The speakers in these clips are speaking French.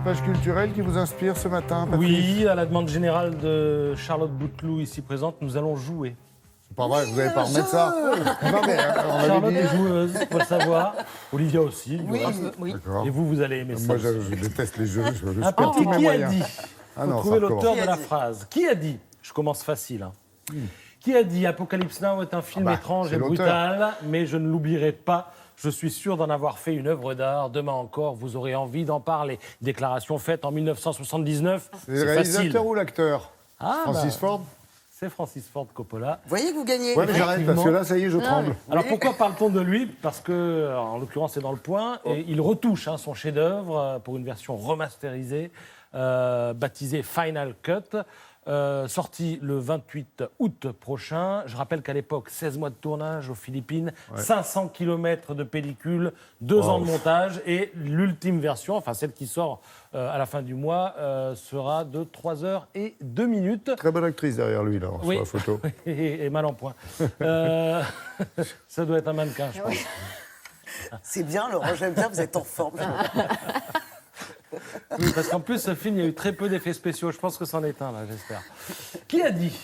page culturelle qui vous inspire ce matin, Patrick? Oui, à la demande générale de Charlotte Bouteloup, ici présente, nous allons jouer. C'est pas vrai, vous n'allez pas remettre ça? Non, mais on avait Charlotte dit... est joueuse, il faut le savoir. Olivia aussi. Oui, Jonas. oui. D'accord. Et vous allez aimer ça. Moi, aussi. je déteste les jeux, je Un perds tous petit mes qui a moyens. dit. Ah Faut non, trouver ça recommence. l'auteur Qui de a la dit phrase. Qui a dit? Je commence facile. Qui a dit Apocalypse Now est un film étrange c'est et l'auteur. brutal, mais je ne l'oublierai pas. Je suis sûr d'en avoir fait une œuvre d'art. Demain encore, vous aurez envie d'en parler. Déclaration faite en 1979. C'est le C'est facile. réalisateur ou l'acteur? Ah, Francis bah, Ford? C'est Francis Ford Coppola. Vous voyez que vous gagnez. Ouais, mais j'arrête parce que là, ça y est, je tremble. Alors pourquoi parle-t-on de lui? Parce que, en l'occurrence, c'est dans le point. Et il retouche son chef-d'œuvre pour une version remasterisée, baptisée Final Cut, sortie le 28 août prochain. Je rappelle qu'à l'époque, 16 mois de tournage aux Philippines, 500 km de pellicule, 2 ans de montage. Et l'ultime version, enfin celle qui sort à la fin du mois, sera de 3 heures et 2 minutes. Très bonne actrice derrière lui, là, sur la photo. et mal en point. Ça doit être un mannequin, je pense. C'est bien, Laurent, j'aime bien, vous êtes en forme. Oui, parce qu'en plus, ce film, il y a eu très peu d'effets spéciaux. Je pense que c'en est un, là, j'espère. Qui a dit?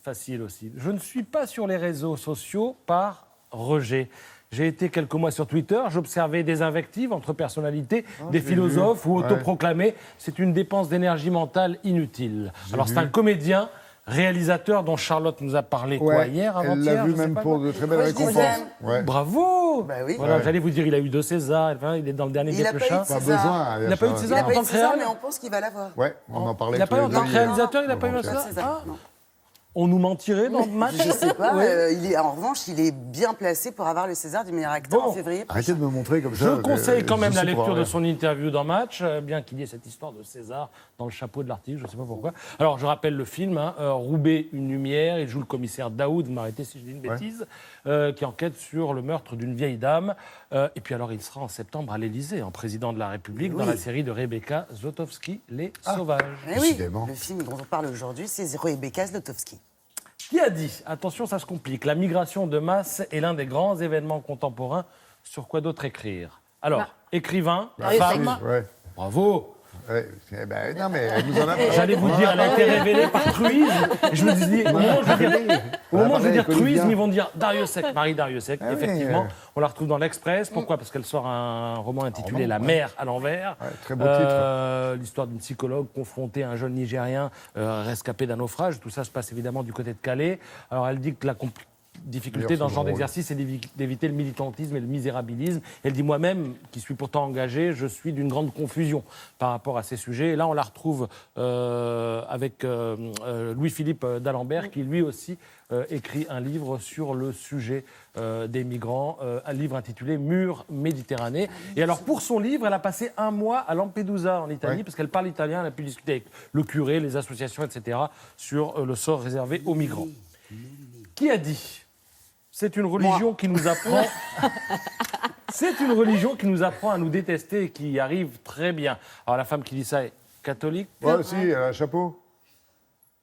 Facile aussi. Je ne suis pas sur les réseaux sociaux par rejet. J'ai été quelques mois sur Twitter, j'observais des invectives entre personnalités, des philosophes ou autoproclamés. C'est une dépense d'énergie mentale inutile. Alors, c'est un comédien, réalisateur dont Charlotte nous a parlé hier, elle avant-hier. l'a vu je sais même pas pour quoi. de très belles Moi, je dis récompenses. j'aime. Ouais. Bravo. Bah oui. Voilà, Ouais. j'allais vous dire, il a eu 2 Césars, il est dans le dernier Il n'a pas eu Guépechin. de Pas César. besoin. Il n'a pas eu de Il César n'a en pas eu tant de que César, réal. mais on pense qu'il va l'avoir. Ouais, on en parlait Il n'a pas eu en tous tant les que deux hier. réalisateur, il n'a pas eu un Pas César. de César, non. On nous mentirait dans le match? Je sais pas, Oui. en revanche, il est bien placé pour avoir le César du meilleur acteur Bon. en février. Arrêtez de me montrer comme ça. Je conseille quand même j'y la suis pour lecture de rien. son interview dans Match, bien qu'il y ait cette histoire de César dans le chapeau de l'article, je ne sais pas pourquoi. Alors, je rappelle le film, Roubaix, une lumière, il joue le commissaire Daoud, vous m'arrêtez si je dis une bêtise, qui enquête sur le meurtre d'une vieille dame. Et puis alors, il sera en septembre à l'Élysée, en président de la République, dans la série de Rebecca Zlotowski, Les Sauvages. Eh oui, Décidément. le film dont on parle aujourd'hui, c'est Rebecca Zlotowski. Qui a dit, attention, ça se complique, la migration de masse est l'un des grands événements contemporains. Sur quoi d'autre écrire? Alors, écrivain, femme, Ouais. bravo. Ouais. Eh ben, non, mais elle nous en a parlé. J'allais vous dire, elle a été révélée par truisme. Et je me disais, au moment où je vais dire truisme, ils vont dire Dariussec, Marie Dariussec. Ah oui, Effectivement, on la retrouve dans l'Express. Pourquoi? Parce qu'elle sort un roman intitulé La mer à l'envers. Ouais, très beau titre. L'histoire d'une psychologue confrontée à un jeune Nigérien rescapé d'un naufrage. Tout ça se passe évidemment du côté de Calais. Alors elle dit que la difficulté D'ailleurs, dans ce c'est genre drôle. d'exercice, c'est d'éviter le militantisme et le misérabilisme. Elle dit moi-même, qui suis pourtant engagé, je suis d'une grande confusion par rapport à ces sujets. Et là, on la retrouve avec Louis-Philippe d'Alembert, qui lui aussi écrit un livre sur le sujet des migrants, un livre intitulé Mur Méditerranée. Et alors, pour son livre, elle a passé 1 mois à Lampedusa, en Italie, parce qu'elle parle italien, elle a pu discuter avec le curé, les associations, etc., sur le sort réservé aux migrants. Qui a dit? C'est une religion qui nous apprend. C'est une religion qui nous apprend à nous détester et qui y arrive très bien. Alors la femme qui dit ça est catholique. Ouais, si, elle a un chapeau.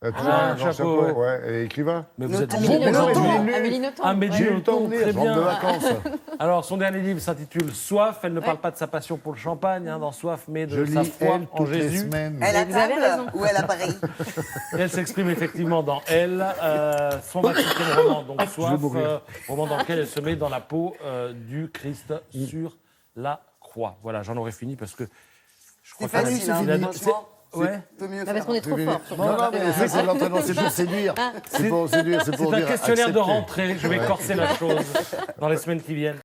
Elle a toujours un un grand chapeau, ouais. ouais. Elle est écrivain. Mais vous êtes Amélie bon, Mais non, mais Nothomb. je l'ai lu. Amélie Nothomb. Amélie J'ai eu le temps de Nothomb, lire, très je rentre de bien. vacances. Alors son dernier livre s'intitule Soif. Elle ne parle pas de sa passion pour le champagne dans Soif, mais de Je sa lis foi elle en toutes les Jésus. semaines. Elle a Vous avez raison. table ou elle a Paris? Elle s'exprime effectivement dans Elle, son 27e roman, donc Soif, mourir. roman dans lequel elle se met dans la peau du Christ sur la croix. Voilà, j'en aurais fini parce que je crois C'est facile, qu'elle hein, a dit- franchement. Ouais. Peut mieux Parce faire. qu'on est trop fort. Non, non, mais ça, c'est de l'entraînement, c'est pour séduire. C'est pour séduire, c'est C'est pour un dire questionnaire de accepter. rentrée. Je vais corser la chose dans les semaines qui viennent.